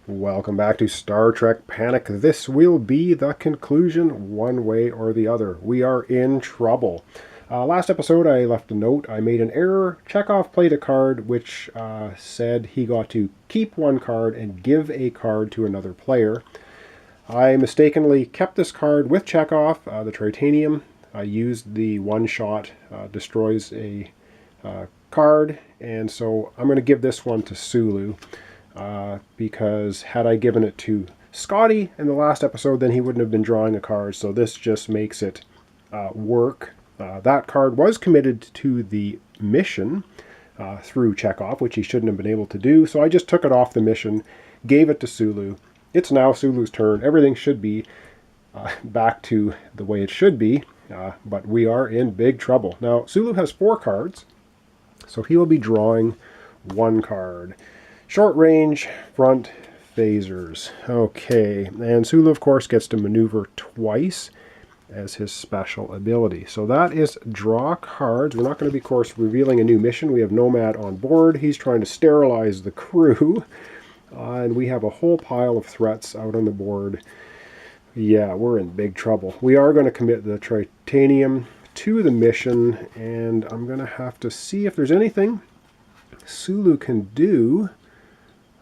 Welcome back to Star Trek Panic. This will be the conclusion one way or the other. We are in trouble. Last episode I left a note. I made an error. Chekhov played a card which said he got to keep one card and give a card to another player. I mistakenly kept this card with Chekhov, the Tritanium. I used the one-shot destroys a card, and so I'm going to give this one to Sulu. Because had I given it to Scotty in the last episode, then he wouldn't have been drawing a card, so this just makes it work. That card was committed to the mission through Chekhov, which he shouldn't have been able to do, so I just took it off the mission, gave it to Sulu. It's now Sulu's turn. Everything should be back to the way it should be, but we are in big trouble. Now, Sulu has 4 cards, so he will be drawing one card. Short range, front phasers. Okay, and Sulu, of course, gets to maneuver twice as his special ability. So that is draw cards. We're not going to be, of course, revealing a new mission. We have Nomad on board. He's trying to sterilize the crew. And we have a whole pile of threats out on the board. Yeah, we're in big trouble. We are going to commit the Tritanium to the mission, and I'm going to have to see if there's anything Sulu can do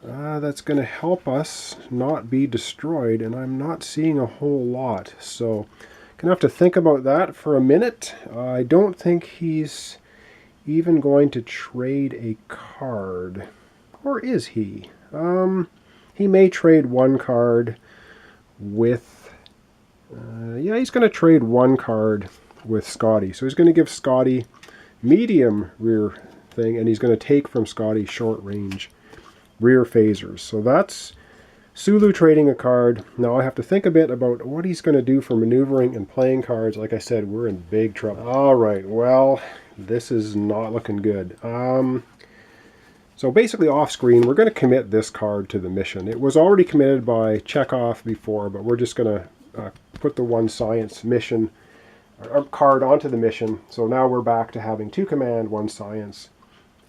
that's going to help us not be destroyed, and I'm not seeing a whole lot. So going to have to think about that for a minute. I don't think he's even going to trade a card. Or is he? He may trade one card with... yeah, he's going to trade one card with Scotty. So he's going to give Scotty medium rear thing, and he's going to take from Scotty short range rear phasers. So that's Sulu trading a card. Now I have to think a bit about what he's going to do for maneuvering and playing cards. Like I said, we're in big trouble. Alright, well, this is not looking good. So basically off screen, we're going to commit this card to the mission. It was already committed by Chekhov before, but we're just going to put the one science mission card onto the mission. So now we're back to having 2 command, 1 science,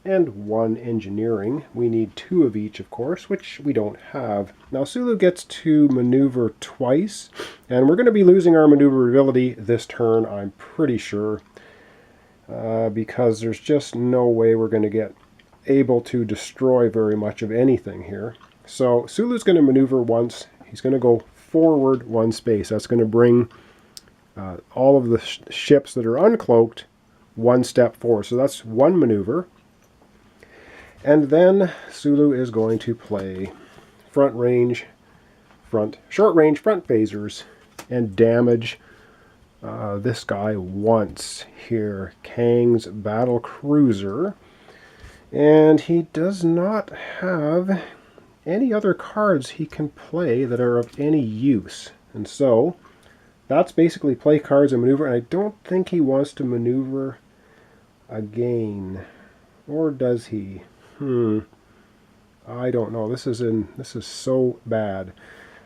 and 1 engineering. We need 2 of each, of course, which we don't have. Now Sulu gets to maneuver twice, and we're going to be losing our maneuverability this turn, I'm pretty sure, because there's just no way we're going to get able to destroy very much of anything here. So Sulu's going to maneuver once. He's going to go forward 1 space. That's going to bring all of the ships that are uncloaked 1 step forward. So that's 1 maneuver. And then Sulu is going to play short range front phasers and damage this guy once here, Kang's battle cruiser. And he does not have any other cards he can play that are of any use. And so that's basically play cards and maneuver. And I don't think he wants to maneuver again. Or does he? I don't know. This is so bad.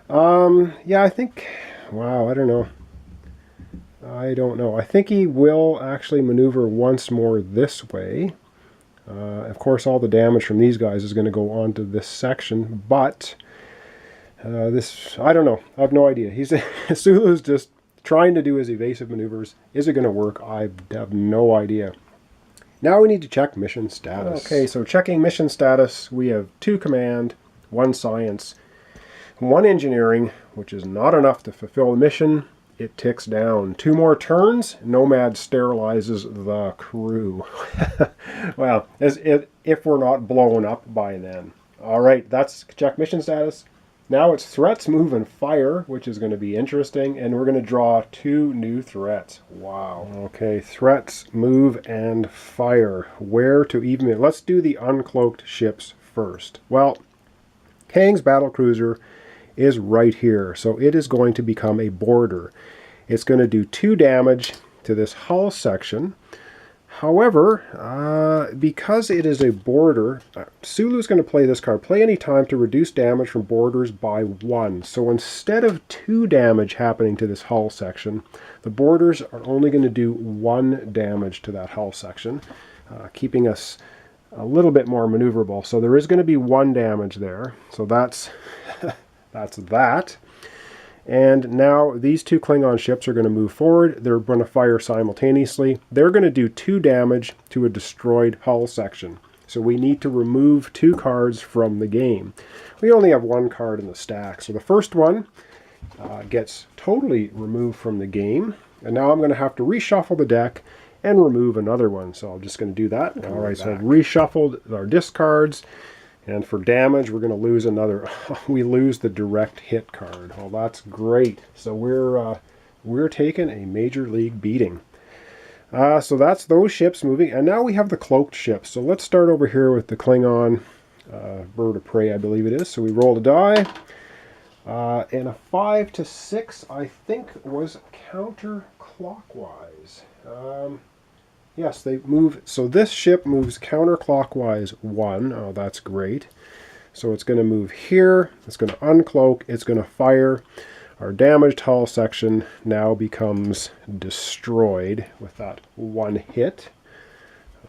Yeah, I think, wow, I don't know. I think he will actually maneuver once more this way. Of course, all the damage from these guys is going to go on to this section, but this, I don't know. I have no idea. Sulu's just trying to do his evasive maneuvers. Is it going to work? I have no idea. Now we need to check mission status. Okay, so checking mission status, we have 2 command, 1 science, 1 engineering, which is not enough to fulfill the mission. It ticks down. 2 more turns, Nomad sterilizes the crew. Well, as if we're not blown up by then. Alright, that's check mission status. Now it's threats, move, and fire, which is going to be interesting, and we're going to draw 2 new threats. Wow. Okay, threats, move, and fire. Where to even... Let's do the uncloaked ships first. Well, Kang's battlecruiser is right here, so it is going to become a border. It's going to do 2 damage to this hull section. However, because it is a border, Sulu's going to play this card. Play any time to reduce damage from borders by 1. So instead of 2 damage happening to this hull section, the borders are only going to do 1 damage to that hull section, keeping us a little bit more maneuverable. So there is going to be 1 damage there. So that's that's that. And now these 2 Klingon ships are going to move forward. They're going to fire simultaneously. They're going to do 2 damage to a destroyed hull section. So we need to remove 2 cards from the game. We only have 1 card in the stack. So the first one gets totally removed from the game. And now I'm going to have to reshuffle the deck and remove another one. So I'm just going to do that. All right, so I've reshuffled our discards. And for damage, we're going to lose another. We lose the direct hit card. Well, that's great. So we're taking a major league beating. So that's those ships moving. And now we have the cloaked ships. So let's start over here with the Klingon bird of prey, I believe it is. So we rolled a die. And a 5 to 6, I think, was counterclockwise. Yes, they move. So this ship moves counterclockwise 1. Oh, that's great. So it's going to move here. It's going to uncloak. It's going to fire. Our damaged hull section now becomes destroyed with that 1 hit.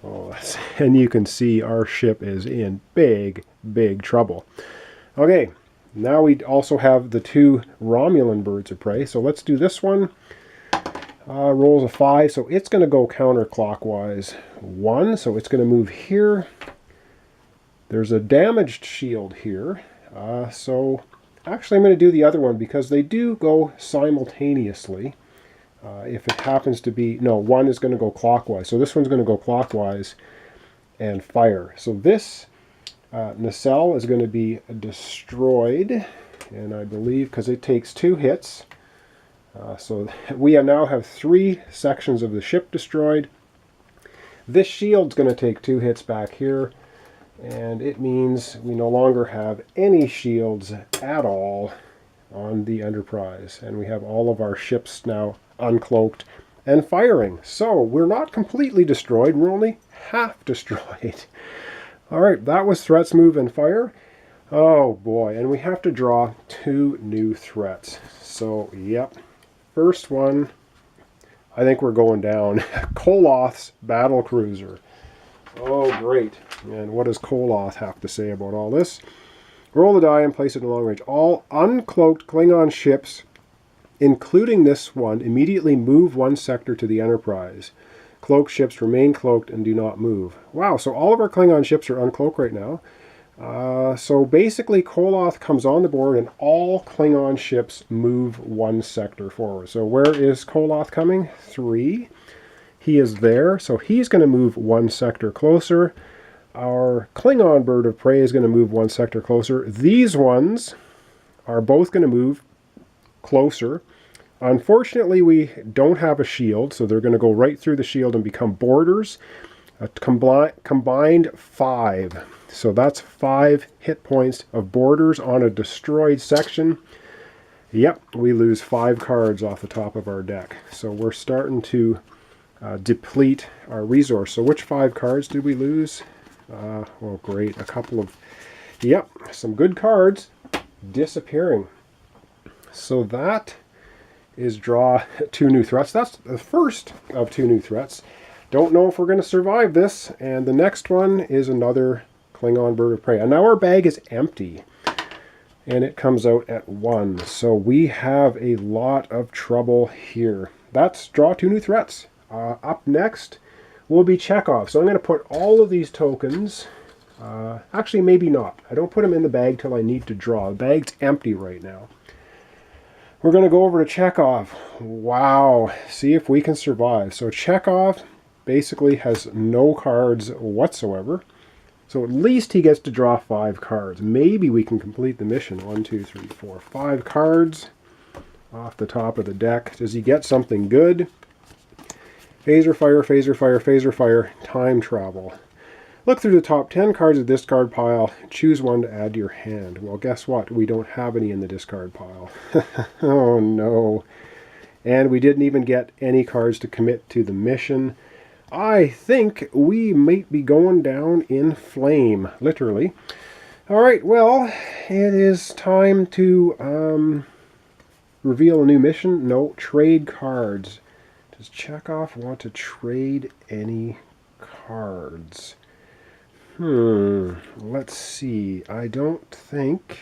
Oh, and you can see our ship is in big, big trouble. Okay, now we also have the 2 Romulan birds of prey. So let's do this one. Rolls a 5, so it's going to go counterclockwise 1, so it's going to move here. There's a damaged shield here, so actually I'm going to do the other one because they do go simultaneously. If it happens to be, no, one is going to go clockwise, so this one's going to go clockwise and fire. So this nacelle is going to be destroyed, and I believe because it takes 2 hits. So we now have 3 sections of the ship destroyed. This shield's going to take 2 hits back here, and it means we no longer have any shields at all on the Enterprise. And we have all of our ships now uncloaked and firing. So we're not completely destroyed, we're only half destroyed. Alright, that was threats, move, and fire. Oh boy, and we have to draw 2 new threats. So, yep. First one, I think we're going down. Koloth's battle cruiser. Oh, great. And what does Koloth have to say about all this? Roll the die and place it in long range. All uncloaked Klingon ships, including this one, immediately move 1 sector to the Enterprise. Cloaked ships remain cloaked and do not move. Wow, so all of our Klingon ships are uncloaked right now. So basically Koloth comes on the board and all Klingon ships move 1 sector forward. So where is Koloth coming? 3. He is there, so he's going to move 1 sector closer. Our Klingon bird of prey is going to move 1 sector closer. These ones are both going to move closer. Unfortunately, we don't have a shield, so they're going to go right through the shield and become boarders. A combined 5. So that's 5 hit points of boarders on a destroyed section. Yep, we lose 5 cards off the top of our deck. So we're starting to deplete our resource. So which 5 cards did we lose? Oh, great. A couple of, yep, some good cards disappearing. So that is draw 2 new threats. That's the first of 2 new threats. Don't know if we're going to survive this. And the next one is another Klingon bird of prey. And now our bag is empty. And it comes out at 1. So we have a lot of trouble here. That's draw 2 new threats. Up next will be Chekhov. So I'm going to put all of these tokens. Actually, maybe not. I don't put them in the bag till I need to draw. The bag's empty right now. We're going to go over to Chekhov. Wow. See if we can survive. So Chekhov basically has no cards whatsoever. So at least he gets to draw 5 cards. Maybe we can complete the mission. 1, 2, 3, 4, 5 cards off the top of the deck. Does he get something good? Phaser fire, phaser fire, phaser fire, time travel. Look through the top 10 cards of the discard pile. Choose one to add to your hand. Well, guess what? We don't have any in the discard pile. Oh no. And we didn't even get any cards to commit to the mission. I think we might be going down in flame, literally. Alright, well, it is time to reveal a new mission. No, trade cards. Does Chekhov want to trade any cards? Let's see. I don't think...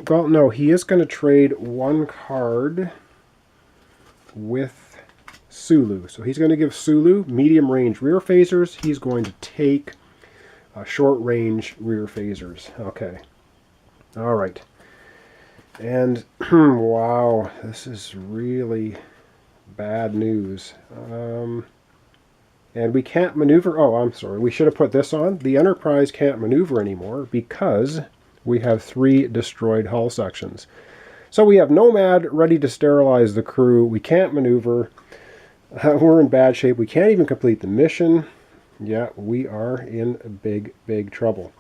Well, no, he is going to trade one card with Sulu. So he's going to give Sulu medium range rear phasers. He's going to take short range rear phasers. Okay. All right. And wow, this is really bad news. And we can't maneuver. Oh, I'm sorry. We should have put this on. The Enterprise can't maneuver anymore because we have 3 destroyed hull sections. So we have Nomad ready to sterilize the crew. We can't maneuver. We're in bad shape. We can't even complete the mission. Yeah, we are in big trouble.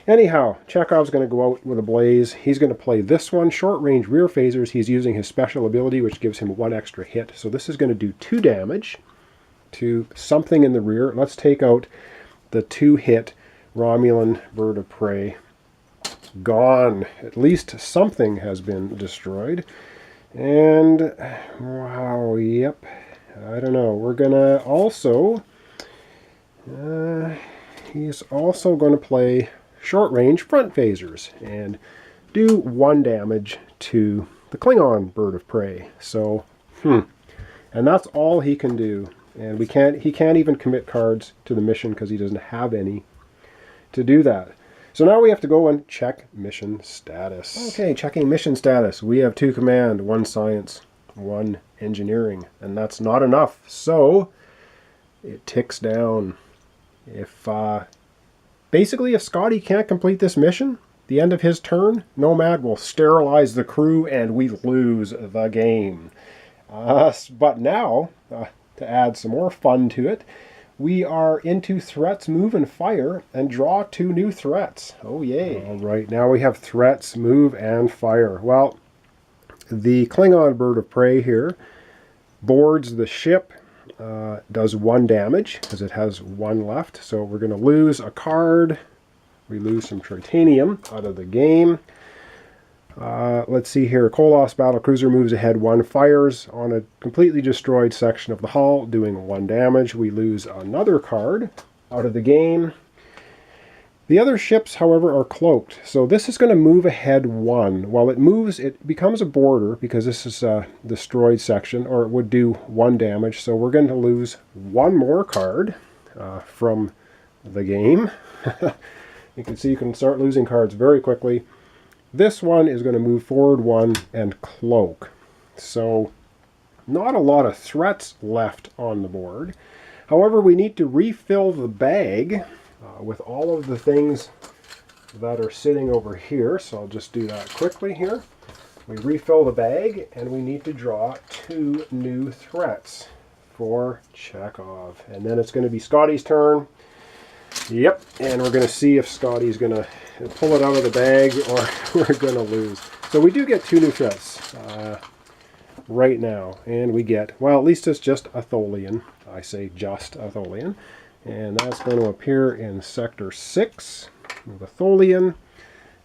Anyhow, Chekhov's going to go out with a blaze. He's going to play this one, short-range rear phasers. He's using his special ability, which gives him 1 extra hit. So this is going to do 2 damage to something in the rear. Let's take out the 2-hit Romulan bird of prey. Gone. At least something has been destroyed. And, wow, yep. I don't know. We're going to also... he's also going to play short-range front phasers and do 1 damage to the Klingon bird of prey. So, and that's all he can do. And he can't even commit cards to the mission because he doesn't have any to do that. So now we have to go and check mission status. Okay, checking mission status. We have 2 command, 1 science, 1 engineering, and that's not enough. So it ticks down. If basically if Scotty can't complete this mission, the end of his turn, Nomad will sterilize the crew and we lose the game. But now, to add some more fun to it, we are into threats, move, and fire, and draw 2 new threats. Oh, yay. All right, now we have threats, move, and fire. Well, the Klingon bird of prey here boards the ship, does 1 damage, because it has 1 left. So we're going to lose a card. We lose some tritanium out of the game. Let's see here. Koloss battlecruiser moves ahead 1, fires on a completely destroyed section of the hull, doing 1 damage. We lose another card out of the game. The other ships, however, are cloaked. So this is going to move ahead 1. While it moves, it becomes a boarder because this is a destroyed section, or it would do 1 damage. So we're going to lose 1 more card from the game. You can see you can start losing cards very quickly. This one is going to move forward 1 and cloak. So not a lot of threats left on the board. However, we need to refill the bag with all of the things that are sitting over here. So I'll just do that quickly here. We refill the bag and we need to draw 2 new threats for Chekhov. And then it's going to be Scotty's turn. Yep, and we're going to see if Scotty's going to pull it out of the bag or we're going to lose. So we do get 2 new threats right now. And we get, well, at least it's just a Tholian. I say just a Tholian. And that's going to appear in Sector 6 with a Tholian.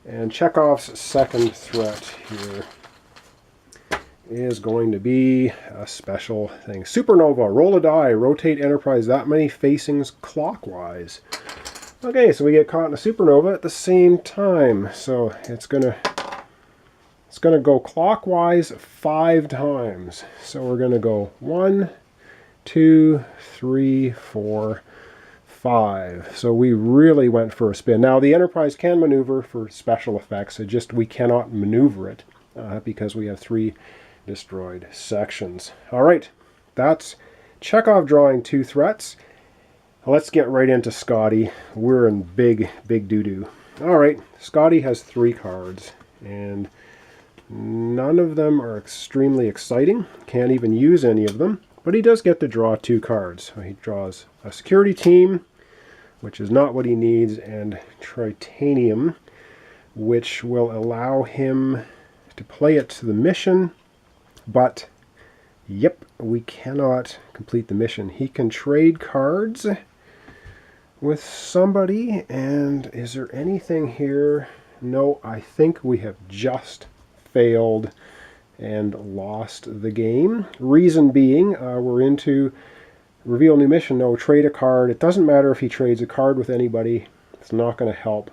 And Chekhov's second threat here is going to be a special thing. Supernova, roll a die, rotate Enterprise that many facings clockwise. Okay, so we get caught in a supernova at the same time. So it's gonna go clockwise 5 times. So we're gonna go 1, 2, 3, 4, 5. So we really went for a spin. Now the Enterprise can maneuver for special effects. We cannot maneuver it because we have 3 destroyed sections. All right, that's Chekhov drawing 2 threats. Let's get right into Scotty. We're in big doo-doo. All right, Scotty has 3 cards, and none of them are extremely exciting. Can't even use any of them, but he does get to draw 2 cards. So he draws a security team, which is not what he needs, and tritanium, which will allow him to play it to the mission. But, yep, we cannot complete the mission. He can trade cards with somebody, and is there anything here? No, I think we have just failed and lost the game. Reason being, we're into Reveal new mission, no. Trade a card. It doesn't matter if he trades a card with anybody. It's not going to help.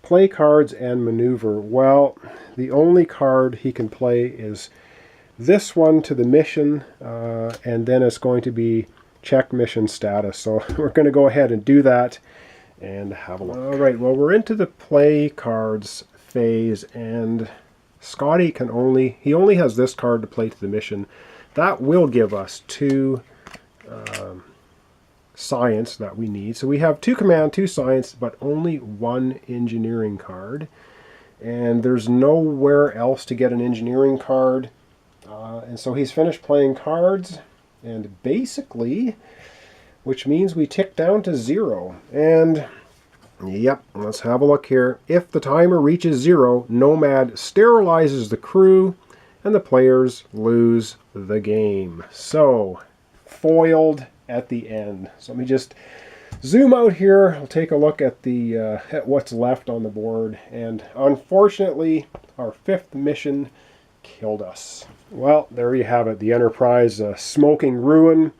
Play cards and maneuver. Well, the only card he can play is this one to the mission, and then it's going to be check mission status. So we're going to go ahead and do that and have a look. All right, well, we're into the play cards phase, and Scotty he only has this card to play to the mission. That will give us 2 science that we need. So we have 2 command, 2 science, but only 1 engineering card. And there's nowhere else to get an engineering card. And so he's finished playing cards, and basically, which means we tick down to 0. And yep, let's have a look here. If the timer reaches 0, Nomad sterilizes the crew, and the players lose the game. So, foiled at the end. So let me just zoom out here. I'll take a look at at what's left on the board. And unfortunately, our 5th mission killed us. Well, there you have it. The Enterprise, smoking ruin.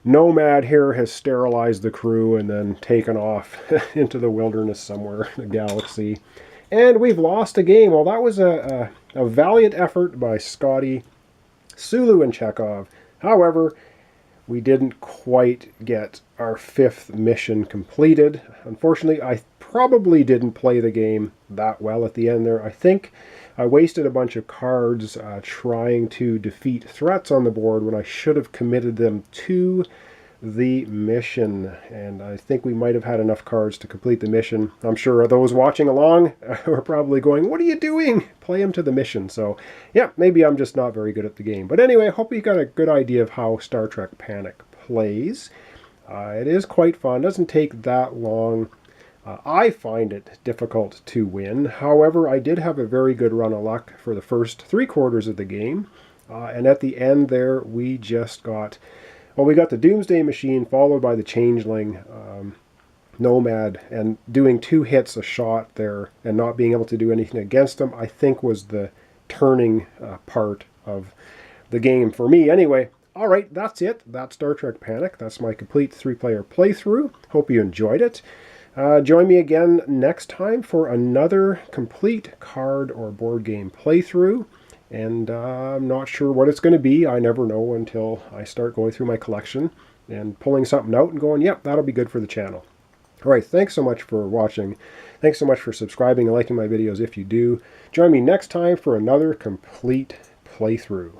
Nomad here has sterilized the crew and then taken off into the wilderness somewhere in the galaxy. And we've lost a game. Well, that was a valiant effort by Scotty, Sulu, and Chekhov. However, we didn't quite get our 5th mission completed. Unfortunately, I probably didn't play the game that well at the end there. I think I wasted a bunch of cards trying to defeat threats on the board when I should have committed them to the mission. And I think we might have had enough cards to complete the mission. I'm sure those watching along are probably going, "What are you doing? Play him to the mission." So yeah, maybe I'm just not very good at the game. But anyway, I hope you got a good idea of how Star Trek Panic plays. It is quite fun. It doesn't take that long. I find it difficult to win. However, I did have a very good run of luck for the first 3/4 of the game. And at the end there, we just got... Well, we got the Doomsday Machine followed by the Changeling, Nomad, and doing 2 hits a shot there and not being able to do anything against them, I think was the turning part of the game for me. Anyway, all right, that's it. That's Star Trek Panic. That's my complete 3-player playthrough. Hope you enjoyed it. Join me again next time for another complete card or board game playthrough. And I'm not sure what it's going to be. I never know until I start going through my collection and pulling something out and going, yep, that'll be good for the channel. All right, thanks so much for watching. Thanks so much for subscribing and liking my videos if you do. Join me next time for another complete playthrough.